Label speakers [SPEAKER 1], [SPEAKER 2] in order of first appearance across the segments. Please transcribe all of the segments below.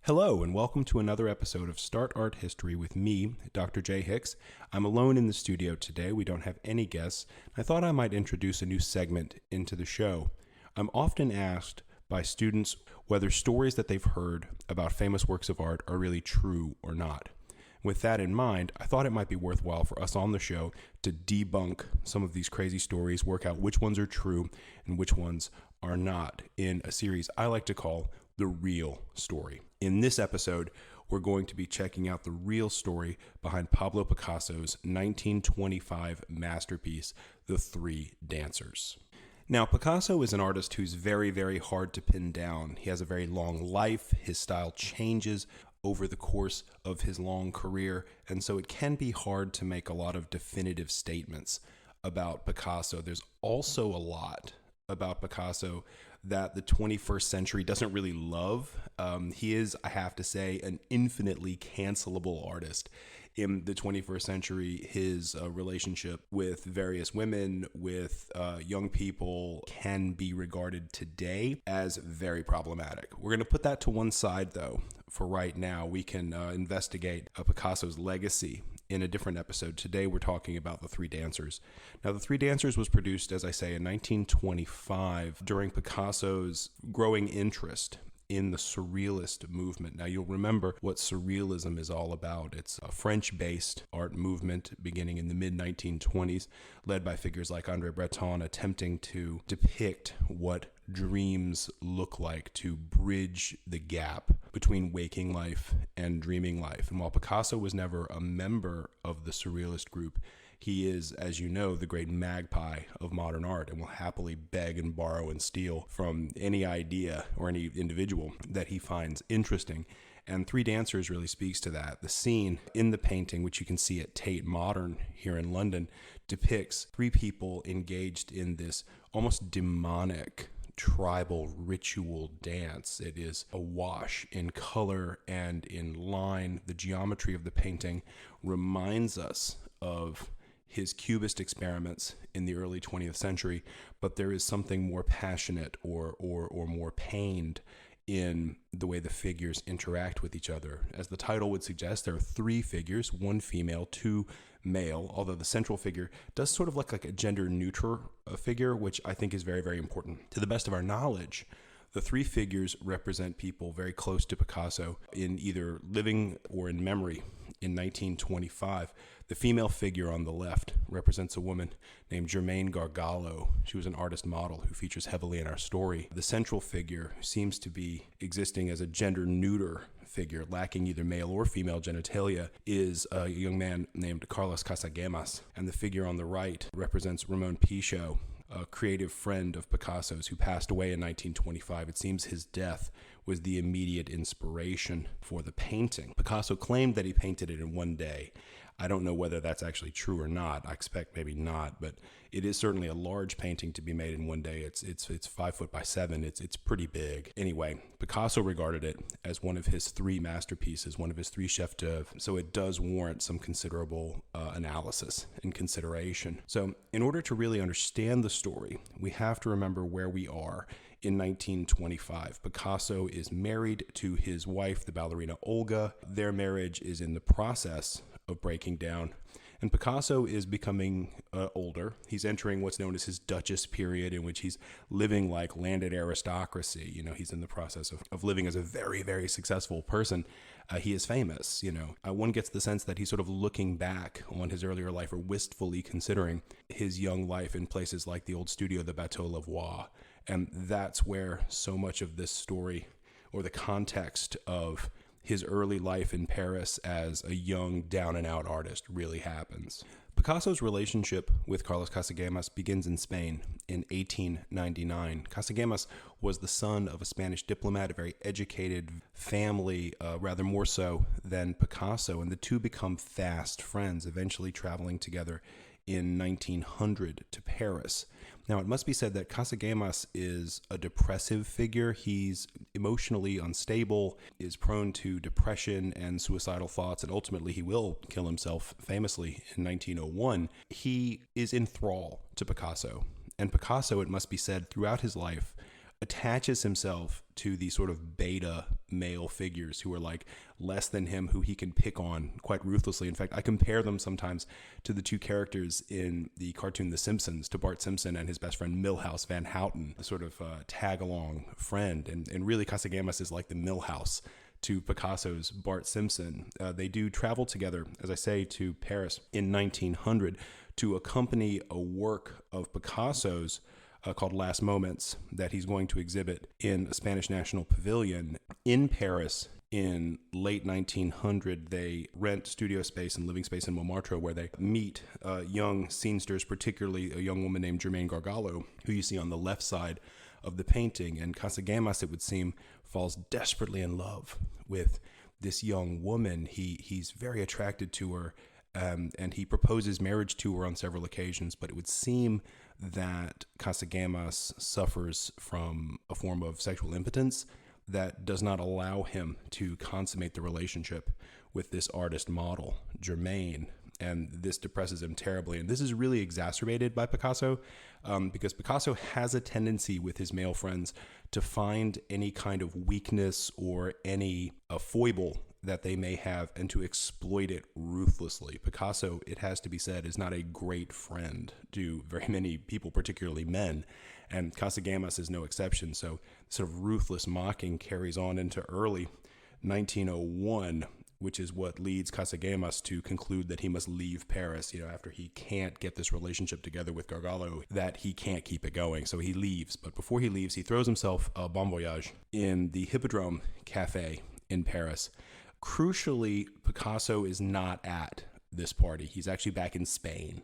[SPEAKER 1] Hello, and welcome to another episode of Start Art History with me, Dr. J. Hicks. I'm alone in the studio today. We don't have any guests. I thought I might introduce a new segment into the show. I'm often asked by students whether stories that they've heard about famous works of art are really true or not. With that in mind, I thought it might be worthwhile for us on the show to debunk some of these crazy stories, work out which ones are true and which ones are not, in a series I like to call The Real Story. In this episode, we're going to be checking out the real story behind Pablo Picasso's 1925 masterpiece, The Three Dancers. Now, Picasso is an artist who's very, very hard to pin down. He has a very long life. His style changes over the course of his long career, and so it can be hard to make a lot of definitive statements about Picasso. There's also a lot about Picasso that the 21st century doesn't really love. He is, I have to say, an infinitely cancelable artist. In the 21st century, his relationship with various women, with young people, can be regarded today as very problematic. We're going to put that to one side, though. For right now, we can investigate Picasso's legacy in a different episode. Today, we're talking about The Three Dancers. Now, The Three Dancers was produced, as I say, in 1925 during Picasso's growing interest in the Surrealist movement. Now, you'll remember what Surrealism is all about. It's a French-based art movement beginning in the mid-1920s, led by figures like André Breton, attempting to depict what dreams look like, to bridge the gap between waking life and dreaming life. And while Picasso was never a member of the Surrealist group, he is, as you know, the great magpie of modern art and will happily beg and borrow and steal from any idea or any individual that he finds interesting. And Three Dancers really speaks to that. The scene in the painting, which you can see at Tate Modern here in London, depicts three people engaged in this almost demonic tribal ritual dance. It is awash in color and in line. The geometry of the painting reminds us of his Cubist experiments in the early 20th century, but there is something more passionate or more pained in the way the figures interact with each other. As the title would suggest, there are three figures, one female, two male, although the central figure does sort of look like a gender-neutral figure, which I think is very, very important. To the best of our knowledge, the three figures represent people very close to Picasso in either living or in memory in 1925. The female figure on the left represents a woman named Germaine Gargallo. She was an artist model who features heavily in our story. The central figure, who seems to be existing as a gender-neuter figure, lacking either male or female genitalia, is a young man named Carlos Casagemas. And the figure on the right represents Ramon Pichot, a creative friend of Picasso's who passed away in 1925. It seems his death was the immediate inspiration for the painting. Picasso claimed that he painted it in one day. I don't know whether that's actually true or not. I expect maybe not, but it is certainly a large painting to be made in one day. It's 5 foot by 7. It's pretty big. Anyway, Picasso regarded it as one of his three masterpieces, one of his three chefs-d'oeuvre. So it does warrant some considerable analysis and consideration. So in order to really understand the story, we have to remember where we are in 1925. Picasso is married to his wife, the ballerina Olga. Their marriage is in the process of breaking down, and Picasso is becoming older. He's entering what's known as his Duchess period, in which he's living like landed aristocracy. You know, he's in the process of living as a very, very successful person. He is famous, you know. One gets the sense that he's sort of looking back on his earlier life, or wistfully considering his young life in places like the old studio, the Bateau Lavoie. And that's where so much of this story, or the context of his early life in Paris as a young, down-and-out artist, really happens. Picasso's relationship with Carlos Casagemas begins in Spain in 1899. Casagemas was the son of a Spanish diplomat, a very educated family, rather more so than Picasso, and the two become fast friends, eventually traveling together in 1900 to Paris. Now, it must be said that Casagemas is a depressive figure. He's emotionally unstable, is prone to depression and suicidal thoughts, and ultimately he will kill himself famously in 1901. He is in thrall to Picasso. And Picasso, it must be said, throughout his life, attaches himself to these sort of beta male figures who are like less than him, who he can pick on quite ruthlessly. In fact, I compare them sometimes to the two characters in the cartoon The Simpsons, to Bart Simpson and his best friend Milhouse Van Houten, the sort of tag-along friend. And really, Casagemas is like the Milhouse to Picasso's Bart Simpson. They do travel together, as I say, to Paris in 1900 to accompany a work of Picasso's called Last Moments that he's going to exhibit in a Spanish National Pavilion in Paris. In late 1900, they rent studio space and living space in Montmartre, where they meet young scenesters, particularly a young woman named Germaine Gargallo, who you see on the left side of the painting. And Casagemas, it would seem, falls desperately in love with this young woman. He's very attracted to her, and he proposes marriage to her on several occasions, but it would seem that Casagemas suffers from a form of sexual impotence that does not allow him to consummate the relationship with this artist model, Germaine, and this depresses him terribly. And this is really exacerbated by Picasso, because Picasso has a tendency with his male friends to find any kind of weakness or any foible that they may have and to exploit it ruthlessly. Picasso, it has to be said, is not a great friend to very many people, particularly men, and Casagemas is no exception. So sort of ruthless mocking carries on into early 1901, which is what leads Casagemas to conclude that he must leave Paris, after he can't get this relationship together with Gargallo, that he can't keep it going. So he leaves. But before he leaves, he throws himself a bon voyage in the Hippodrome Cafe in Paris. Crucially, Picasso is not at this party. He's actually back in Spain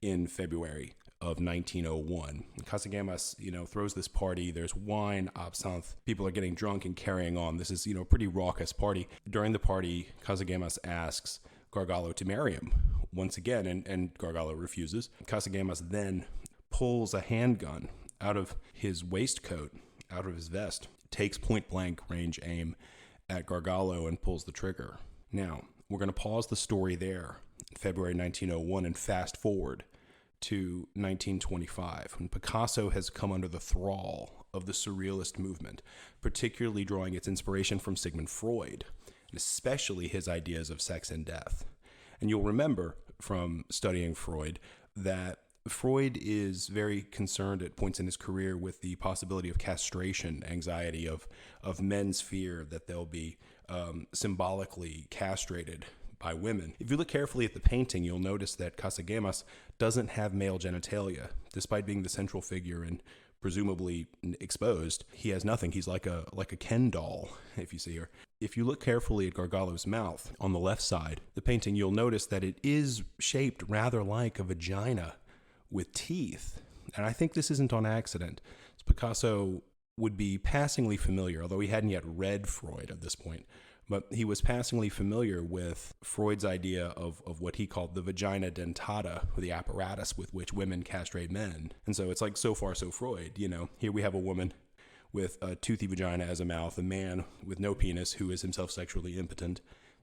[SPEAKER 1] in February of 1901. Casagemas, throws this party. There's wine, absinthe. People are getting drunk and carrying on. This is, a pretty raucous party. During the party, Casagemas asks Gargallo to marry him once again, and Gargallo refuses. Casagemas then pulls a handgun out of his waistcoat, out of his vest, takes point-blank range aim at Gargallo and pulls the trigger. Now, we're going to pause the story there, February 1901, and fast forward to 1925, when Picasso has come under the thrall of the Surrealist movement, particularly drawing its inspiration from Sigmund Freud, and especially his ideas of sex and death. And you'll remember from studying Freud that Freud is very concerned at points in his career with the possibility of castration anxiety, of men's fear that they'll be symbolically castrated by women. If you look carefully at the painting, you'll notice that Casagemas doesn't have male genitalia, despite being the central figure and presumably exposed. He has nothing. He's like a Ken doll, if you see her. If you look carefully at Gargallo's mouth on the left side, the painting, you'll notice that it is shaped rather like a vagina with teeth. And I think this isn't on accident. Picasso would be passingly familiar, although he hadn't yet read Freud at this point, but he was passingly familiar with Freud's idea of what he called the vagina dentata, or the apparatus with which women castrate men. And so it's like, so far, so Freud. Here we have a woman with a toothy vagina as a mouth, a man with no penis who is himself sexually impotent.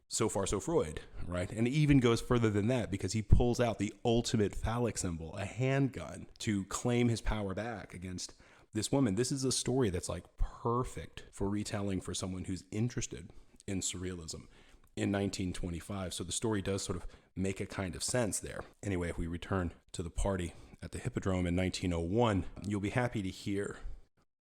[SPEAKER 1] So far, so Freud, right? And it even goes further than that, because he pulls out the ultimate phallic symbol, a handgun, to claim his power back against this woman. This is a story that's like perfect for retelling for someone who's interested in surrealism in 1925. So the story does sort of make a kind of sense there. Anyway, if we return to the party at the Hippodrome in 1901, you'll be happy to hear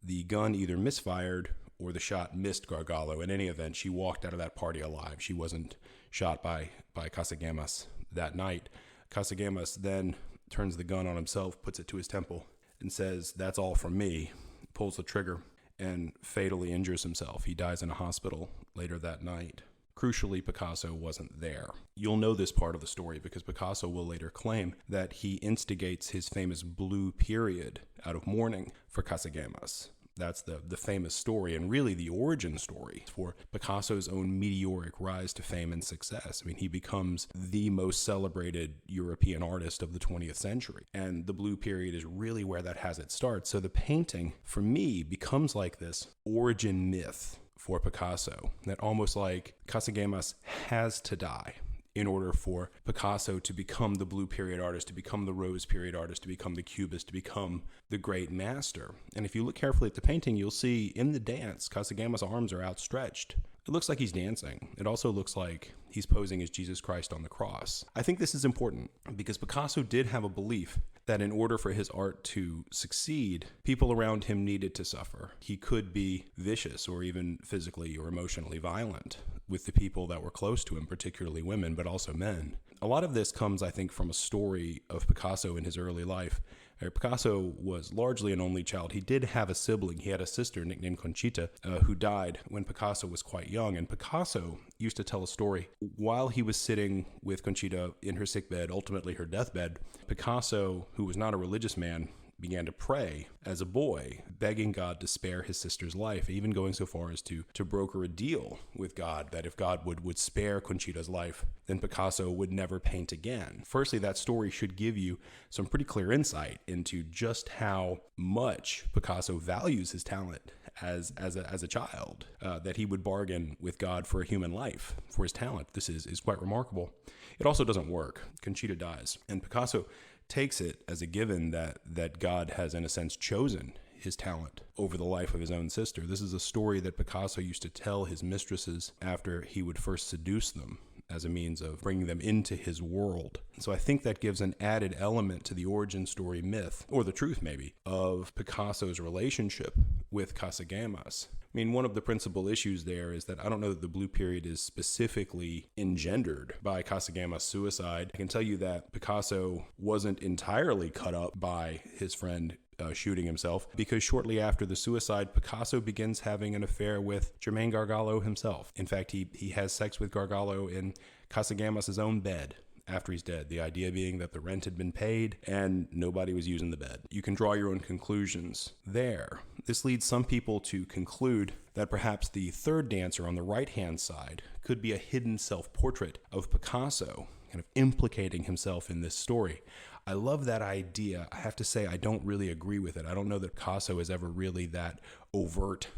[SPEAKER 1] the gun either misfired or the shot missed Gargallo. In any event, she walked out of that party alive. She wasn't shot by Casagemas that night. Casagemas then turns the gun on himself, puts it to his temple, and says, "That's all from me," pulls the trigger, and fatally injures himself. He dies in a hospital later that night. Crucially, Picasso wasn't there. You'll know this part of the story because Picasso will later claim that he instigates his famous blue period out of mourning for Casagemas. That's the famous story, and really the origin story for Picasso's own meteoric rise to fame and success. I mean, he becomes the most celebrated European artist of the 20th century, and the blue period is really where that has its start. So the painting, for me, becomes like this origin myth for Picasso, that almost like Casagemas has to die in order for Picasso to become the Blue Period artist, to become the Rose Period artist, to become the Cubist, to become the great master. And if you look carefully at the painting, you'll see in the dance, Kasagama's arms are outstretched. It looks like he's dancing. It also looks like he's posing as Jesus Christ on the cross. I think this is important because Picasso did have a belief that in order for his art to succeed, people around him needed to suffer. He could be vicious or even physically or emotionally violent with the people that were close to him, particularly women, but also men. A lot of this comes, I think, from a story of Picasso in his early life. Picasso was largely an only child. He did have a sibling. He had a sister nicknamed Conchita, who died when Picasso was quite young. And Picasso used to tell a story. While he was sitting with Conchita in her sickbed, ultimately her deathbed, Picasso, who was not a religious man, began to pray as a boy, begging God to spare his sister's life, even going so far as to broker a deal with God that if God would spare Conchita's life, then Picasso would never paint again. Firstly, that story should give you some pretty clear insight into just how much Picasso values his talent as a child, that he would bargain with God for a human life, for his talent. This is quite remarkable. It also doesn't work. Conchita dies, and Picasso takes it as a given that God has, in a sense, chosen his talent over the life of his own sister. This is a story that Picasso used to tell his mistresses after he would first seduce them as a means of bringing them into his world. So I think that gives an added element to the origin story myth, or the truth maybe, of Picasso's relationship with Kasagamas. I mean, one of the principal issues there is that I don't know that the Blue Period is specifically engendered by Kasagama's suicide. I can tell you that Picasso wasn't entirely cut up by his friend shooting himself, because shortly after the suicide, Picasso begins having an affair with Germain Gargallo himself. In fact, he has sex with Gargallo in Kasagamas' own bed after he's dead, the idea being that the rent had been paid and nobody was using the bed. You can draw your own conclusions there. This leads some people to conclude that perhaps the third dancer on the right-hand side could be a hidden self-portrait of Picasso, kind of implicating himself in this story. I love that idea. I have to say I don't really agree with it. I don't know that Picasso is ever really that overt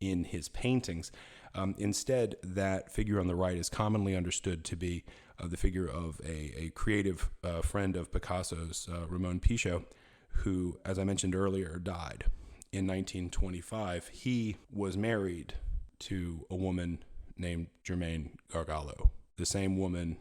[SPEAKER 1] in his paintings. Instead, that figure on the right is commonly understood to be the figure of a creative friend of Picasso's, Ramon Pichot, who, as I mentioned earlier, died in 1925. He was married to a woman named Germain Gargallo, the same woman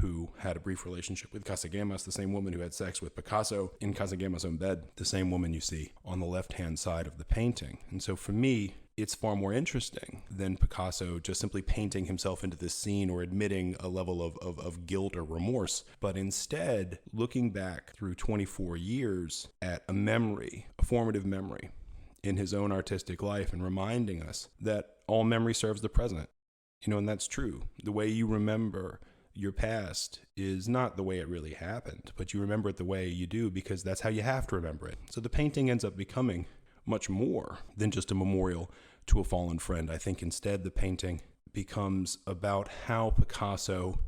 [SPEAKER 1] who had a brief relationship with Kasagamas, the same woman who had sex with Picasso in Kasagamas' own bed, the same woman you see on the left-hand side of the painting. And so for me, it's far more interesting than Picasso just simply painting himself into this scene or admitting a level of guilt or remorse, but instead looking back through 24 years at a memory, a formative memory in his own artistic life, and reminding us that all memory serves the present. And that's true. The way you remember your past is not the way it really happened, but you remember it the way you do because that's how you have to remember it. So the painting ends up becoming much more than just a memorial to a fallen friend. I think instead the painting becomes about how Picasso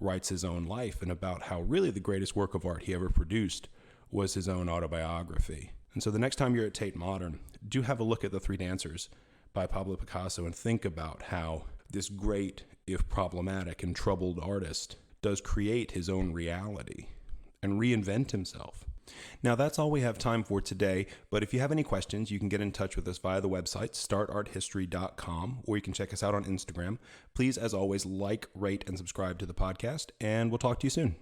[SPEAKER 1] writes his own life and about how really the greatest work of art he ever produced was his own autobiography. And so the next time you're at Tate Modern, do have a look at The Three Dancers by Pablo Picasso and think about how this great, if problematic and troubled artist does create his own reality and reinvent himself. Now, that's all we have time for today, but if you have any questions, you can get in touch with us via the website, startarthistory.com, or you can check us out on Instagram. Please, as always, like, rate, and subscribe to the podcast, and we'll talk to you soon.